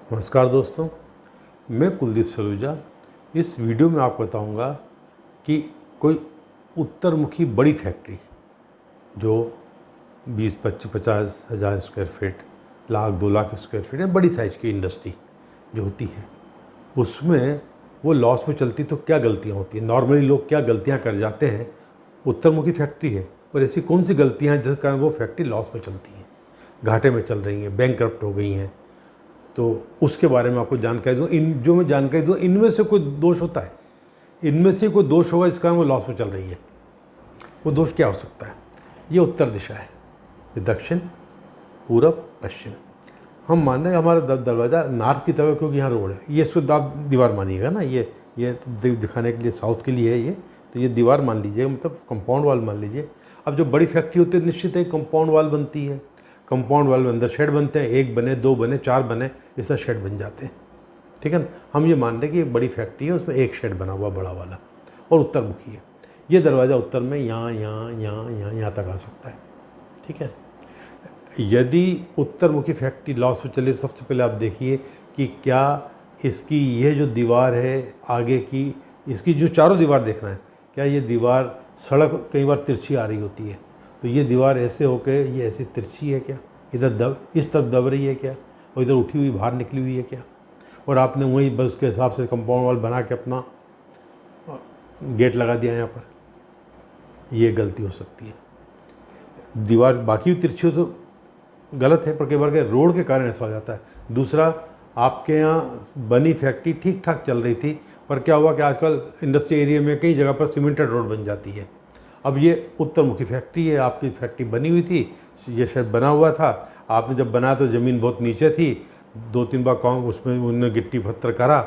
नमस्कार दोस्तों, मैं कुलदीप सलूजा। इस वीडियो में आपको बताऊंगा कि कोई उत्तरमुखी बड़ी फैक्ट्री जो 20-25-50 हज़ार square feet, 1-2 lakh square feet है, बड़ी साइज़ की इंडस्ट्री जो होती है, उसमें वो लॉस में चलती तो क्या गलतियां होती हैं। नॉर्मली लोग क्या गलतियां कर जाते हैं। उत्तरमुखी फैक्ट्री है, पर ऐसी कौन सी गलतियां हैं जिस कारण वो फैक्ट्री लॉस में चलती है, घाटे में चल रही हैं, बैंकरप्ट हो गई हैं। तो उसके बारे में आपको जानकारी दूँ। इन जो मैं जानकारी दूँ, इनमें से कोई दोष होता है, इनमें से कोई दोष होगा इस कारण वो लॉस में चल रही है। वो दोष क्या हो सकता है? ये उत्तर दिशा है, ये दक्षिण, पूरब, पश्चिम। हम मान रहे हैं हमारा दरवाज़ा नॉर्थ की तरफ, क्योंकि यहाँ रोड है। ये इसको आप दीवार मानिएगा ना, ये दिखाने के लिए साउथ के लिए है ये। तो ये दीवार मान लीजिए, मतलब कंपाउंड वॉल मान लीजिए। अब जब बड़ी फैक्ट्री होती है निश्चित है कंपाउंड वॉल बनती है। कंपाउंड वॉल में अंदर शेड बनते हैं, 1 बने, 2 बने, 4 बने, इस तरह शेड बन जाते हैं। ठीक है ना। हम ये मान रहे हैं कि एक बड़ी फैक्ट्री है, उसमें एक शेड बना हुआ बड़ा वाला और उत्तरमुखी है। ये दरवाज़ा उत्तर में यहाँ तक आ सकता है। ठीक है। यदि उत्तरमुखी फैक्ट्री लॉस में चले, सबसे पहले आप देखिए कि क्या इसकी ये जो दीवार है आगे की, इसकी जो चारों दीवार देखना है, क्या ये दीवार, सड़क कई बार तिरछी आ रही होती है, तो ये दीवार ऐसे होके ये ऐसी तिरछी है क्या, इधर इस तरफ दब रही है क्या, और इधर उठी हुई बाहर निकली हुई है क्या, और आपने वही बस उसके हिसाब से कंपाउंड वॉल बना के अपना गेट लगा दिया यहाँ पर। ये गलती हो सकती है। दीवार बाकी भी तिरछी हो तो गलत है, पर कई बार के रोड के कारण ऐसा हो जाता है। दूसरा, आपके यहाँ बनी फैक्ट्री ठीक ठाक चल रही थी, पर क्या हुआ कि आजकल इंडस्ट्री एरिया में कई जगह पर सीमेंटेड रोड बन जाती है। अब ये उत्तरमुखी फैक्ट्री है, आपकी फैक्ट्री बनी हुई थी, ये शायद बना हुआ था, आपने जब बनाया तो ज़मीन बहुत नीचे थी, 2-3 बार काम उसमें उन्होंने गिट्टी पत्थर करा,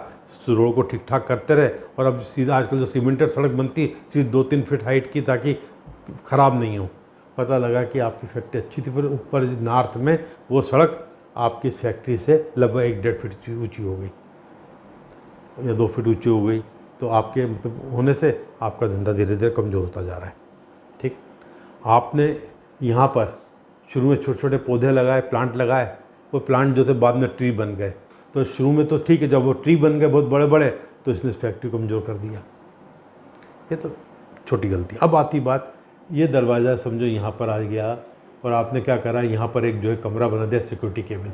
रोड को ठीक ठाक करते रहे, और अब सीधा आजकल जो सीमेंटेड सड़क बनती सिर्फ 2-3 फीट हाइट की, ताकि ख़राब नहीं हो। पता लगा कि आपकी फैक्ट्री अच्छी थी, पर ऊपर नॉर्थ में वो सड़क आपकी इस फैक्ट्री से लगभग 1-1.5 फीट ऊँची हो गई या 2 फीट ऊँची हो गई। तो आपके मतलब होने से आपका धंधा धीरे धीरे कमज़ोर होता जा रहा है। ठीक। आपने यहाँ पर शुरू में छोटे छोटे पौधे लगाए, प्लांट लगाए, वो प्लांट जो थे बाद में ट्री बन गए। तो शुरू में तो ठीक है, जब वो ट्री बन गए बहुत बड़े बड़े, तो इसने इस फैक्ट्री को कमज़ोर कर दिया। ये तो छोटी गलती। अब आती बात, ये दरवाज़ा समझो यहाँ पर आ गया, और आपने क्या करा, यहाँ पर एक जो है कमरा बना दिया, सिक्योरिटी केबिन।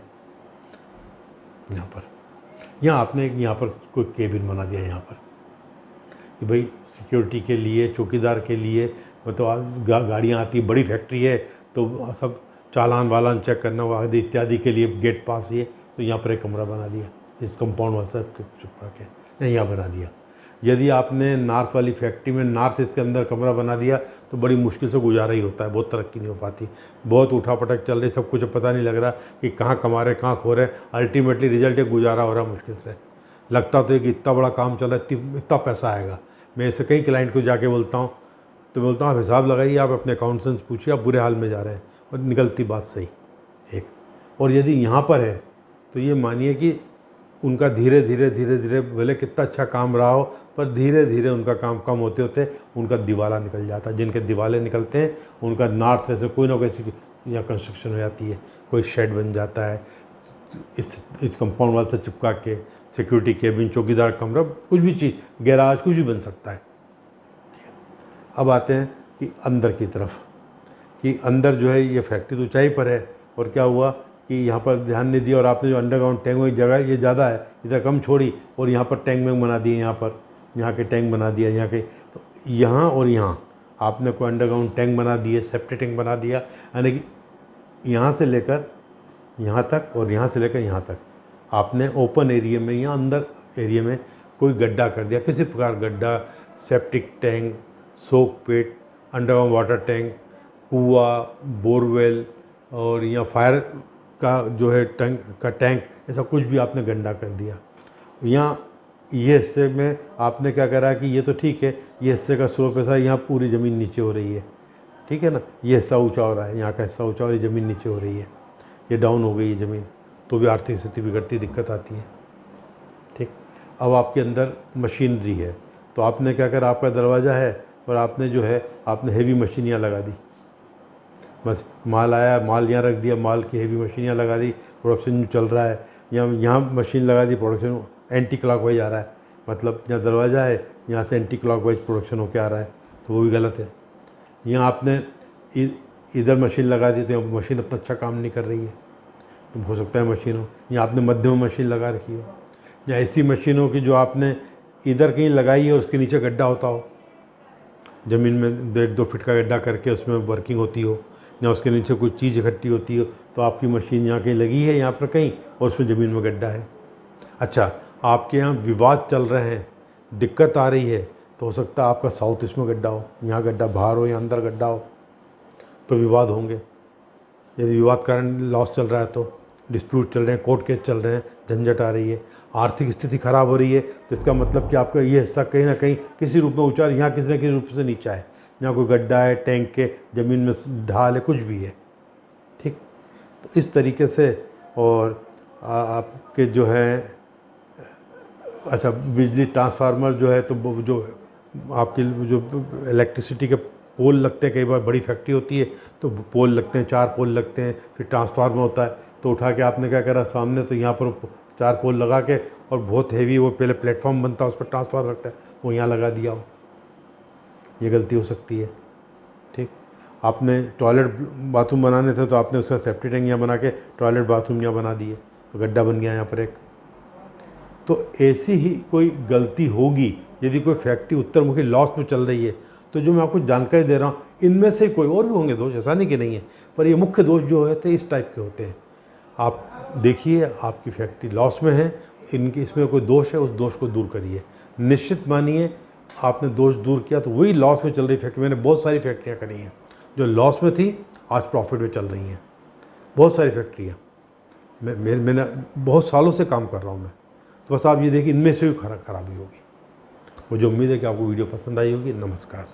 यहाँ आपने यहाँ पर कोई केबिन बना दिया यहाँ पर कि भाई सिक्योरिटी के लिए, चौकीदार के लिए, मतलब गाड़ियाँ आती, बड़ी फैक्ट्री है तो सब चालान वालान चेक करना आदि इत्यादि के लिए गेट पास ये, तो यहाँ पर एक कमरा बना दिया इस कंपाउंड वाल से चिपका के यहाँ बना दिया। यदि आपने नॉर्थ वाली फैक्ट्री में नॉर्थ ईस्ट के अंदर कमरा बना दिया तो बड़ी मुश्किल से गुजारा ही होता है, बहुत तरक्की नहीं हो पाती, बहुत उठापटक चल रही, सब कुछ पता नहीं लग रहा कि कहाँ कमा रहे कहाँ खो रहे। अल्टीमेटली रिजल्ट एक गुजारा हो रहा मुश्किल से। लगता तो है कि इतना बड़ा काम चल रहा है, इतना पैसा आएगा। मैं ऐसे कई क्लाइंट को जाके बोलता हूँ, तो बोलता हूँ आप हिसाब लगाइए, आप अपने अकाउंटेंट से पूछिए, आप बुरे हाल में जा रहे हैं, और निकलती बात सही एक। और यदि यहाँ पर है तो ये मानिए कि उनका धीरे धीरे भले कितना अच्छा काम रहा हो, पर धीरे धीरे उनका काम कम होते होते उनका दिवाला निकल जाता है। जिनके दिवाले निकलते हैं उनका नॉर्थ से कोई ना कोई यहाँ कंस्ट्रक्शन हो जाती है, कोई शेड बन जाता है इस कंपाउंड वाल से चिपका के, सिक्योरिटी केबिन, चौकीदार कमरा, कुछ भी चीज़, गैराज, कुछ भी बन सकता है। अब आते हैं कि अंदर की तरफ, कि अंदर जो है ये फैक्ट्री तो ऊंचाई पर है, और क्या हुआ कि यहाँ पर ध्यान नहीं दिया, और आपने जो अंडरग्राउंड टैंक की जगह ये ज़्यादा है, इधर कम छोड़ी, और यहाँ पर टैंक में बना दिए, यहाँ के टैंक बना दिया, यहाँ के, तो यहाँ और यहाँ आपने कोई अंडरग्राउंड टैंक बना दिए, सेप्टिक टैंक बना दिया, यानी कि यहाँ से लेकर यहाँ तक और यहाँ से लेकर यहाँ तक आपने ओपन एरिया में या अंदर एरिया में कोई गड्ढा कर दिया, किसी प्रकार गड्ढा, सेप्टिक टैंक, सोक पिट, अंडरग्राउंड वाटर टैंक, कुआं, बोरवेल, और या फायर का जो है टैंक, ऐसा कुछ भी आपने गड्ढा कर दिया। यहाँ ये हिस्से में आपने क्या करा कि ये तो ठीक है, ये हिस्से का स्लोप ऐसा, यहाँ पूरी ज़मीन नीचे हो रही है, ठीक है ना, ये हिस्सा ऊंचा हो रहा है, यहाँ का हिस्सा ऊंचा और ये ज़मीन नीचे हो रही है, ये डाउन हो गई है ज़मीन, तो भी आर्थिक स्थिति बिगड़ती, दिक्कत आती है। ठीक। अब आपके अंदर मशीनरी है, तो आपने क्या करा, आपका दरवाज़ा है और आपने जो है आपने हेवी मशीन यहाँ लगा दी, बस माल आया, माल यहाँ रख दिया, माल की हेवी मशीन यहाँ लगा दी, प्रोडक्शन चल रहा है, यहाँ मशीन लगा दी, प्रोडक्शन एंटी क्लॉकवाइज आ रहा है, मतलब जहाँ दरवाज़ा है यहाँ से एंटी क्लॉकवाइज प्रोडक्शन होकर आ रहा है, तो वो भी गलत है। यहाँ आपने इधर मशीन लगा दी तो मशीन अपना अच्छा काम नहीं कर रही है, तो हो सकता है मशीन हो। या आपने मध्य में मशीन लगा रखी हो, या ऐसी मशीन हो कि जो आपने इधर कहीं लगाई है और उसके नीचे गड्ढा होता हो, ज़मीन में 1-2 फीट का गड्ढा करके उसमें वर्किंग होती हो, या उसके नीचे कोई चीज़ इकट्ठी होती हो, तो आपकी मशीन यहाँ कहीं लगी है, यहाँ पर कहीं, और उसमें ज़मीन में गड्ढा है। अच्छा, आपके यहाँ विवाद चल रहे हैं, दिक्कत आ रही है, तो हो सकता है आपका साउथ ईस्ट में गड्ढा हो, यहाँ गड्ढा बाहर हो या अंदर गड्ढा हो, तो विवाद होंगे। यदि विवाद कारण लॉस चल रहा है तो डिस्प्यूट चल रहे हैं, कोर्ट केस चल रहे हैं, झंझट आ रही है, आर्थिक स्थिति खराब हो रही है, तो इसका मतलब कि आपका ये हिस्सा कहीं ना कहीं किसी रूप में ऊंचा, यहाँ किसी न किसी रूप से नीचा है, यहाँ कोई गड्ढा है, टैंक के ज़मीन में ढाल है, कुछ भी है, ठीक। तो इस तरीके से, और आपके जो है, अच्छा, बिजली ट्रांसफार्मर जो है, तो जो आपके जो इलेक्ट्रिसिटी के पोल लगते हैं, कई बार बड़ी फैक्ट्री होती है तो पोल लगते हैं, 4 पोल लगते हैं, फिर ट्रांसफार्मर होता है, तो उठा के आपने क्या करा सामने, तो यहाँ पर 4 पोल लगा के, और बहुत हैवी वो पहले प्लेटफॉर्म बनता है, उस पर ट्रांसफार्मर लगता है, वो यहाँ लगा दिया हो, ये गलती हो सकती है, ठीक। आपने टॉयलेट बाथरूम बनाने थे तो आपने उसका सेफ्टी टैंक यहाँ बना के टॉयलेट बाथरूम यहाँ बना दिए, तो गड्ढा बन गया यहाँ पर एक। तो ऐसी ही कोई गलती होगी यदि कोई फैक्ट्री उत्तरमुखी लॉस में चल रही है, तो जो मैं आपको जानकारी दे रहा हूँ, इनमें से कोई और भी होंगे दोष, ऐसा नहीं कि नहीं है, पर ये मुख्य दोष जो होते हैं इस टाइप के होते हैं। आप देखिए आपकी फैक्ट्री लॉस में है, इनके इसमें कोई दोष है, उस दोष को दूर करिए। निश्चित मानिए आपने दोष दूर किया तो वही लॉस में चल रही फैक्ट्री, मैंने बहुत सारी फैक्ट्रियाँ करी हैं जो लॉस में थी, आज प्रॉफिट में चल रही हैं, बहुत सारी फैक्ट्रियाँ। मैंने बहुत सालों से काम कर रहा हूँ मैं, तो बस आप ये देखिए इनमें से भी खराबी होगी। मुझे उम्मीद है कि आपको वीडियो पसंद आई होगी। नमस्कार।